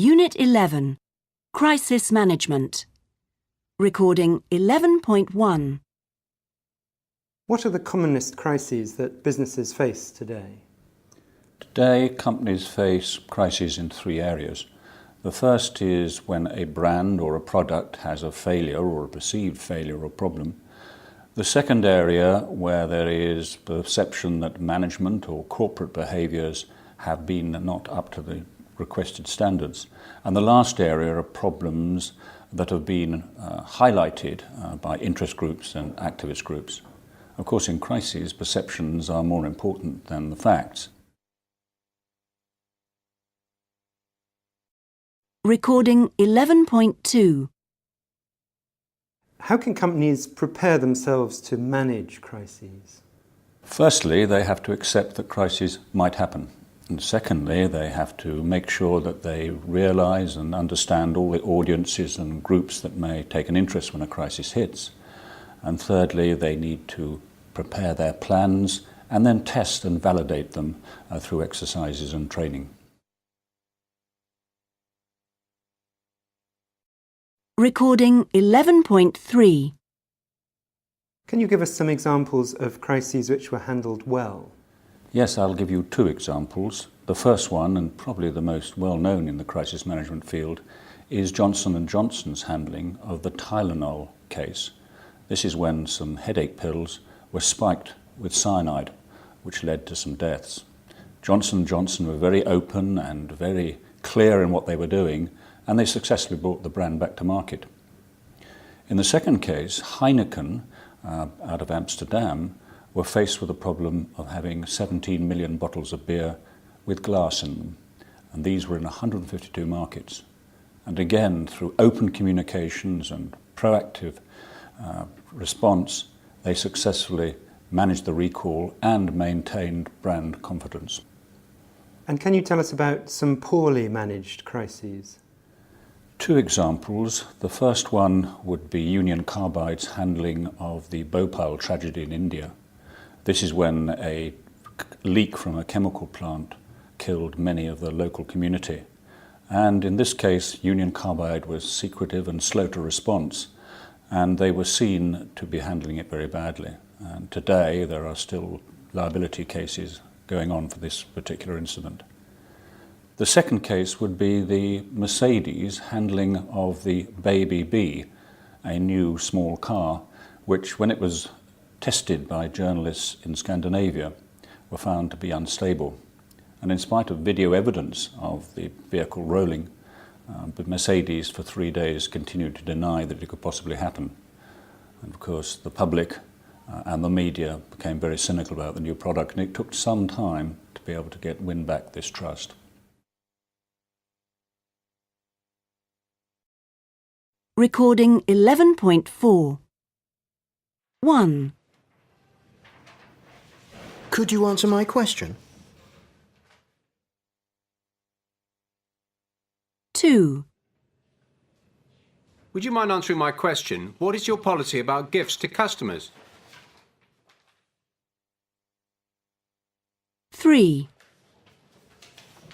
Unit 11, Crisis Management. Recording 11.1. What are the commonest crises that businesses face today? Today, companies face crises in three areas. The first is when a brand or a product has a failure or a perceived failure or problem. The second area where there is perception that management or corporate behaviours have been not up to the requested standards. And the last area are problems that have been highlighted by interest groups and activist groups. Of course, in crises, perceptions are more important than the facts. Recording 11.2. How can companies prepare themselves to manage crises? Firstly, they have to accept that crises might happen. And secondly, they have to make sure that they realise and understand all the audiences and groups that may take an interest when a crisis hits. And thirdly, they need to prepare their plans and then test and validate them through exercises and training. Recording 11.3. Can you give us some examples of crises which were handled well? Yes, I'll give you two examples. The first one, and probably the most well-known in the crisis management field, is Johnson & Johnson's handling of the Tylenol case. This is when some headache pills were spiked with cyanide, which led to some deaths. Johnson & Johnson were very open and very clear in what they were doing, and they successfully brought the brand back to market. In the second case, Heineken, out of Amsterdam, were faced with the problem of having 17 million bottles of beer with glass in them. And these were in 152 markets. And again, through open communications and proactive response, they successfully managed the recall and maintained brand confidence. And can you tell us about some poorly managed crises? Two examples. The first one would be Union Carbide's handling of the Bhopal tragedy in India. This is when a leak from a chemical plant killed many of the local community. And in this case, Union Carbide was secretive and slow to response, and they were seen to be handling it very badly. And today, there are still liability cases going on for this particular incident. The second case would be the Mercedes handling of the Baby B, a new small car, which when it was tested by journalists in Scandinavia were found to be unstable. And in spite of video evidence of the vehicle rolling, but Mercedes for 3 days continued to deny that it could possibly happen. And of course the public and the media became very cynical about the new product, and it took some time to be able to win back this trust. Recording 11.4. 1. Could you answer my question? 2. Would you mind answering my question? What is your policy about gifts to customers? 3.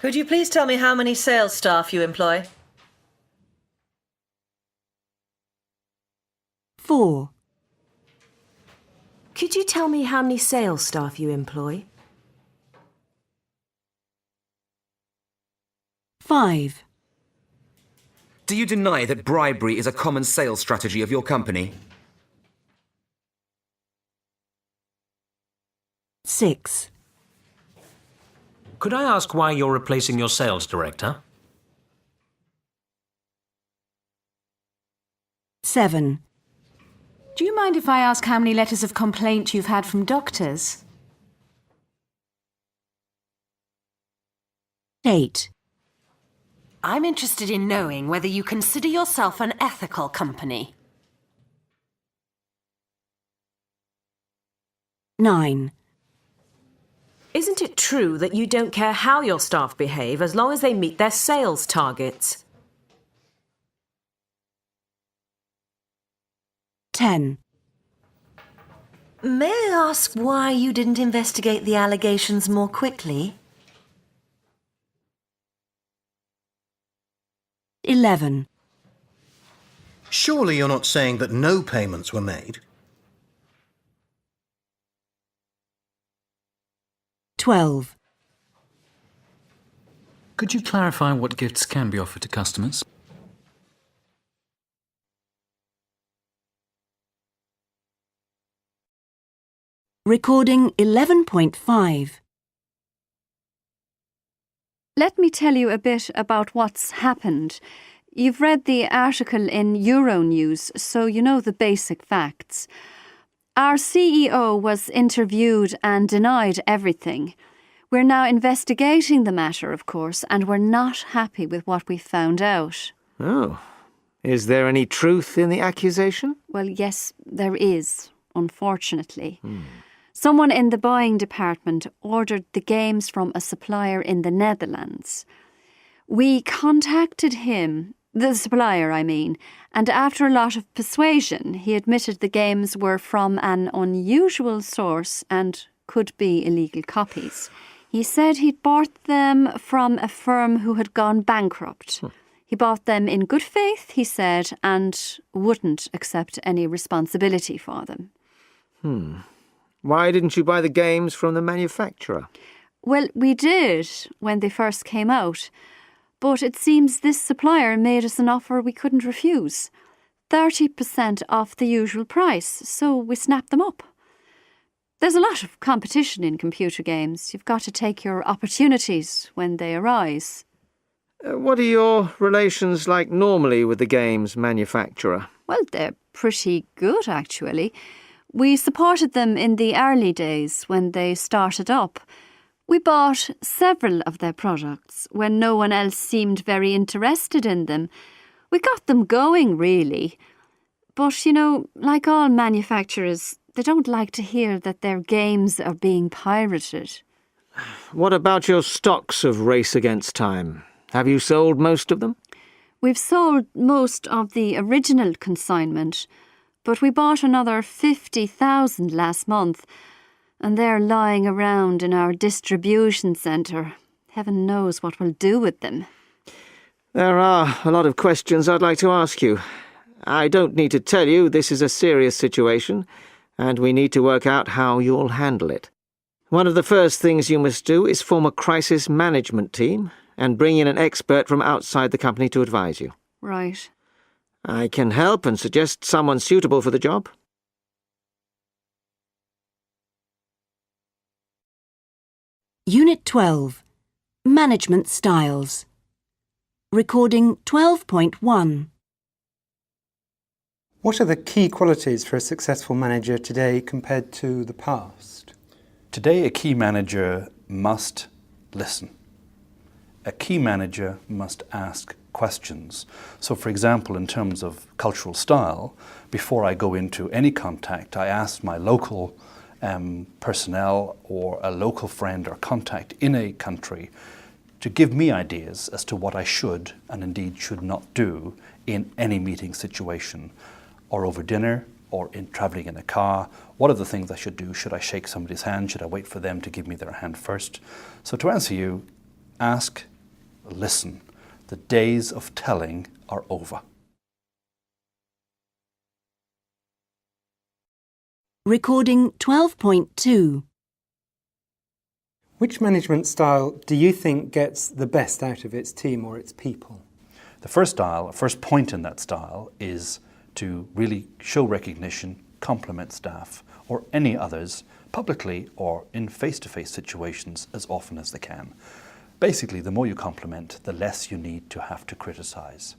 Could you please tell me how many sales staff you employ? 4. Could you tell me how many sales staff you employ? 5. Do you deny that bribery is a common sales strategy of your company? 6. Could I ask why you're replacing your sales director? 7. Do you mind if I ask how many letters of complaint you've had from doctors? 8. I'm interested in knowing whether you consider yourself an ethical company. 9. Isn't it true that you don't care how your staff behave as long as they meet their sales targets? 10. May I ask why you didn't investigate the allegations more quickly? 11. Surely you're not saying that no payments were made? 12. Could you clarify what gifts can be offered to customers? Recording 11.5. Let me tell you a bit about what's happened. You've read the article in Euronews, so you know the basic facts. Our CEO was interviewed and denied everything. We're now investigating the matter, of course, and we're not happy with what we found out. Oh. Is there any truth in the accusation? Well, yes, there is, unfortunately. Someone in the buying department ordered the games from a supplier in the Netherlands. We contacted him, the supplier I mean, and after a lot of persuasion, he admitted the games were from an unusual source and could be illegal copies. He said he'd bought them from a firm who had gone bankrupt. He bought them in good faith, he said, and wouldn't accept any responsibility for them. Why didn't you buy the games from the manufacturer? Well, we did when they first came out, but it seems this supplier made us an offer we couldn't refuse. 30% off the usual price, so we snapped them up. There's a lot of competition in computer games. You've got to take your opportunities when they arise. What are your relations like normally with the games manufacturer? Well, they're pretty good, actually. We supported them in the early days when they started up. We bought several of their products when no one else seemed very interested in them. We got them going, really. But, you know, like all manufacturers, they don't like to hear that their games are being pirated. What about your stocks of Race Against Time? Have you sold most of them? We've sold most of the original consignment, but we bought another 50,000 last month, and they're lying around in our distribution centre. Heaven knows what we'll do with them. There are a lot of questions I'd like to ask you. I don't need to tell you this is a serious situation, and we need to work out how you'll handle it. One of the first things you must do is form a crisis management team and bring in an expert from outside the company to advise you. Right. I can help and suggest someone suitable for the job. Unit 12. Management Styles. Recording 12.1. What are the key qualities for a successful manager today compared to the past? Today, a key manager must listen. A key manager must ask questions. So, for example, in terms of cultural style, before I go into any contact, I ask my local personnel or a local friend or contact in a country to give me ideas as to what I should and indeed should not do in any meeting situation, or over dinner, or in traveling in a car. What are the things I should do? Should I shake somebody's hand? Should I wait for them to give me their hand first? So to answer you, ask, listen. The days of telling are over. Recording 12.2. Which management style do you think gets the best out of its team or its people? The first point in that style is to really show recognition, compliment staff or any others publicly or in face-to-face situations as often as they can. Basically, the more you compliment, the less you need to have to criticize.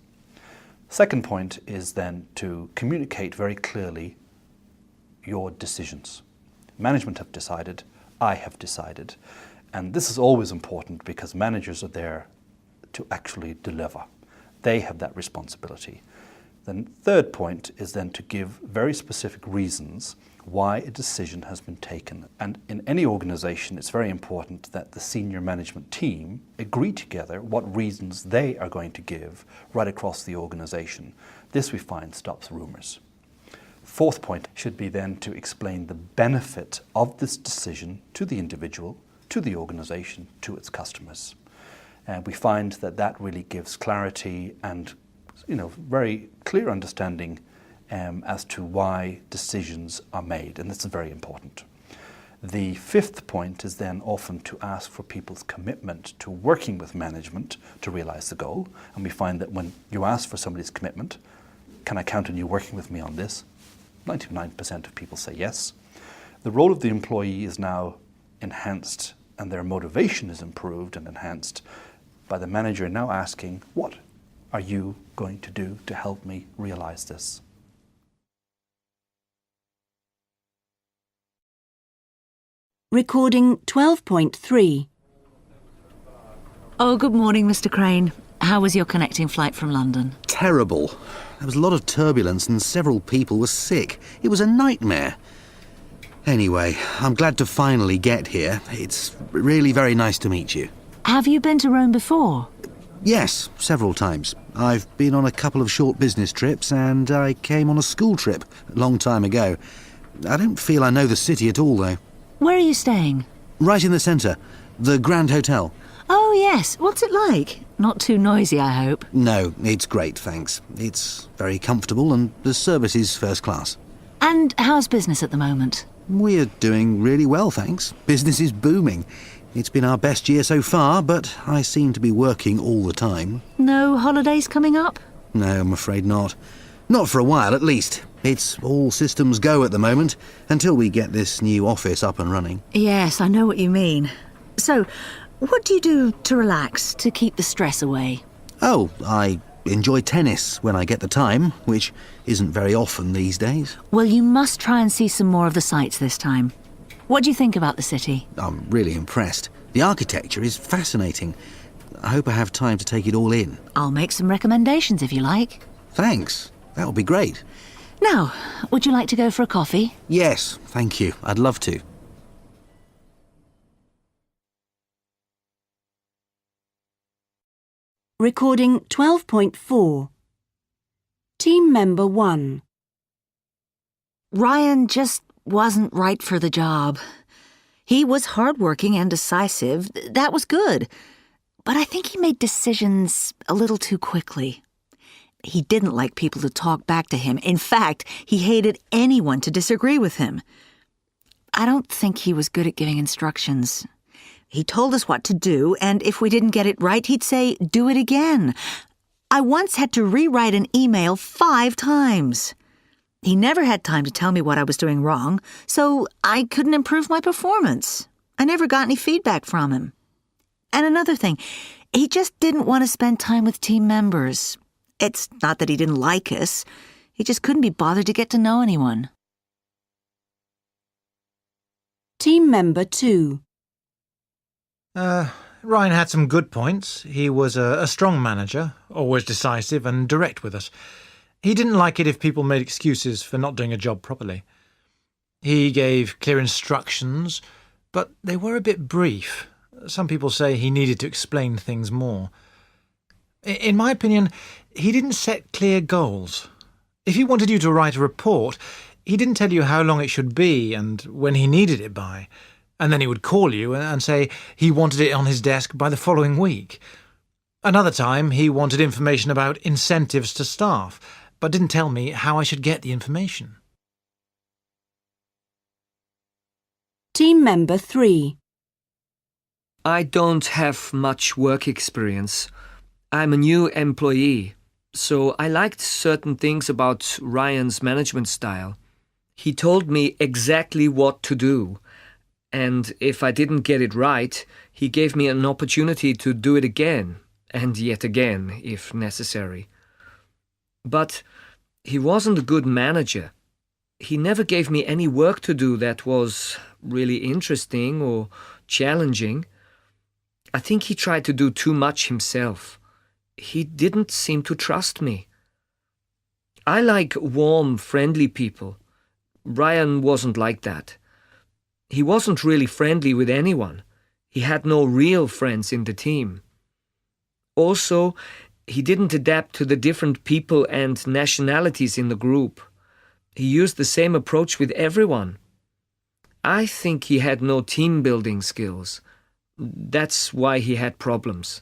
Second point is then to communicate very clearly your decisions. Management have decided, I have decided. And this is always important because managers are there to actually deliver. They have that responsibility. Then third point is then to give very specific reasons why a decision has been taken. And in any organization, it's very important that the senior management team agree together what reasons they are going to give right across the organization. This, we find, stops rumors. Fourth point should be then to explain the benefit of this decision to the individual, to the organization, to its customers. We find that that really gives clarity and very clear understanding as to why decisions are made, and this is very important. The fifth point is then often to ask for people's commitment to working with management to realise the goal, and we find that when you ask for somebody's commitment, can I count on you working with me on this? 99% of people say yes. The role of the employee is now enhanced and their motivation is improved and enhanced by the manager now asking, what are you going to do to help me realise this? Recording 12.3. Oh, good morning, Mr. Crane. How was your connecting flight from London? Terrible. There was a lot of turbulence and several people were sick. It was a nightmare. Anyway, I'm glad to finally get here. It's really very nice to meet you. Have you been to Rome before? Yes, several times. I've been on a couple of short business trips and I came on a school trip a long time ago. I don't feel I know the city at all, though. Where are you staying? Right in the centre. The Grand Hotel. Oh, yes. What's it like? Not too noisy, I hope. No, it's great, thanks. It's very comfortable and the service is first class. And how's business at the moment? We're doing really well, thanks. Business is booming. It's been our best year so far, but I seem to be working all the time. No holidays coming up? No, I'm afraid not. Not for a while, at least. It's all systems go at the moment, until we get this new office up and running. Yes, I know what you mean. So, what do you do to relax, to keep the stress away? Oh, I enjoy tennis when I get the time, which isn't very often these days. Well, you must try and see some more of the sights this time. What do you think about the city? I'm really impressed. The architecture is fascinating. I hope I have time to take it all in. I'll make some recommendations if you like. Thanks. That would be great. Now, would you like to go for a coffee? Yes, thank you. I'd love to. Recording 12.4. Team Member 1. Ryan just wasn't right for the job. He was hardworking and decisive. That was good. But I think he made decisions a little too quickly. He didn't like people to talk back to him. In fact, he hated anyone to disagree with him. I don't think he was good at giving instructions. He told us what to do, and if we didn't get it right, he'd say, "Do it again." I once had to rewrite an email 5 times. He never had time to tell me what I was doing wrong, so I couldn't improve my performance. I never got any feedback from him. And another thing, he just didn't want to spend time with team members. It's not that he didn't like us. He just couldn't be bothered to get to know anyone. Team Member 2. Ryan had some good points. He was a strong manager, always decisive and direct with us. He didn't like it if people made excuses for not doing a job properly. He gave clear instructions, but they were a bit brief. Some people say he needed to explain things more. In my opinion, he didn't set clear goals. If he wanted you to write a report, he didn't tell you how long it should be and when he needed it by. And then he would call you and say he wanted it on his desk by the following week. Another time, he wanted information about incentives to staff, but didn't tell me how I should get the information. Team Member 3. I don't have much work experience. I'm a new employee, so I liked certain things about Ryan's management style. He told me exactly what to do, and if I didn't get it right, he gave me an opportunity to do it again, and yet again, if necessary. But he wasn't a good manager. He never gave me any work to do that was really interesting or challenging. I think he tried to do too much himself. He didn't seem to trust me. I like warm, friendly people. Ryan wasn't like that. He wasn't really friendly with anyone. He had no real friends in the team. Also, he didn't adapt to the different people and nationalities in the group. He used the same approach with everyone. I think he had no team-building skills. That's why he had problems.